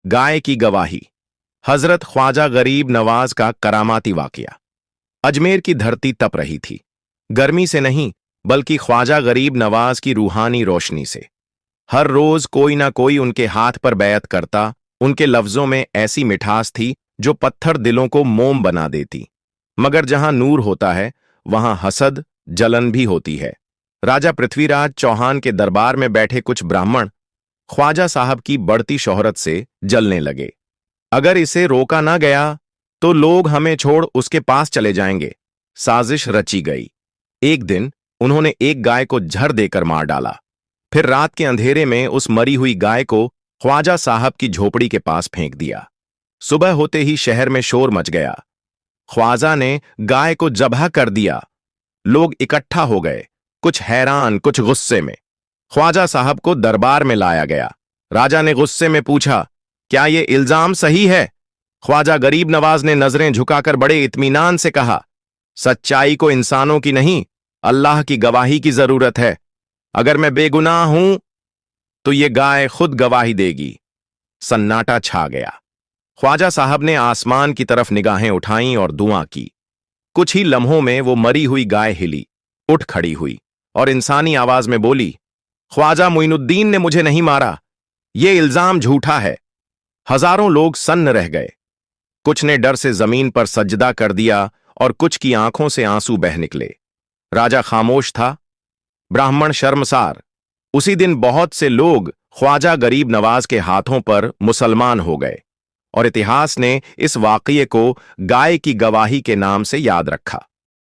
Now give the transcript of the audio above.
गाय की गवाही। हजरत ख्वाजा गरीब नवाज का करामाती वाकया। अजमेर की धरती तप रही थी, गर्मी से नहीं बल्कि ख्वाजा गरीब नवाज की रूहानी रोशनी से। हर रोज कोई ना कोई उनके हाथ पर बैत करता। उनके लफ्जों में ऐसी मिठास थी जो पत्थर दिलों को मोम बना देती। मगर जहां नूर होता है वहां हसद, जलन भी होती है। राजा पृथ्वीराज चौहान के दरबार में बैठे कुछ ब्राह्मण ख्वाजा साहब की बढ़ती शोहरत से जलने लगे। अगर इसे रोका ना गया तो लोग हमें छोड़ उसके पास चले जाएंगे। साजिश रची गई। एक दिन उन्होंने एक गाय को झर देकर मार डाला। फिर रात के अंधेरे में उस मरी हुई गाय को ख्वाजा साहब की झोपड़ी के पास फेंक दिया। सुबह होते ही शहर में शोर मच गया। ख्वाजा ने गाय को जबह कर दिया। लोग इकट्ठा हो गए, कुछ हैरान कुछ गुस्से में। ख्वाजा साहब को दरबार में लाया गया। राजा ने गुस्से में पूछा, क्या यह इल्जाम सही है? ख्वाजा गरीब नवाज ने नजरें झुकाकर बड़े इत्मीनान से कहा, सच्चाई को इंसानों की नहीं, अल्लाह की गवाही की जरूरत है। अगर मैं बेगुनाह हूं तो यह गाय खुद गवाही देगी। सन्नाटा छा गया। ख्वाजा साहब ने आसमान की तरफ निगाहें उठाईं और दुआ की। कुछ ही लम्हों में वो मरी हुई गाय हिली, उठ खड़ी हुई और इंसानी आवाज में बोली, ख्वाजा मुइनुद्दीन ने मुझे नहीं मारा, यह इल्जाम झूठा है। हजारों लोग सन्न रह गए। कुछ ने डर से जमीन पर सजदा कर दिया और कुछ की आंखों से आंसू बह निकले। राजा खामोश था, ब्राह्मण शर्मसार। उसी दिन बहुत से लोग ख्वाजा गरीब नवाज के हाथों पर मुसलमान हो गए और इतिहास ने इस वाकये को गाय की गवाही के नाम से याद रखा।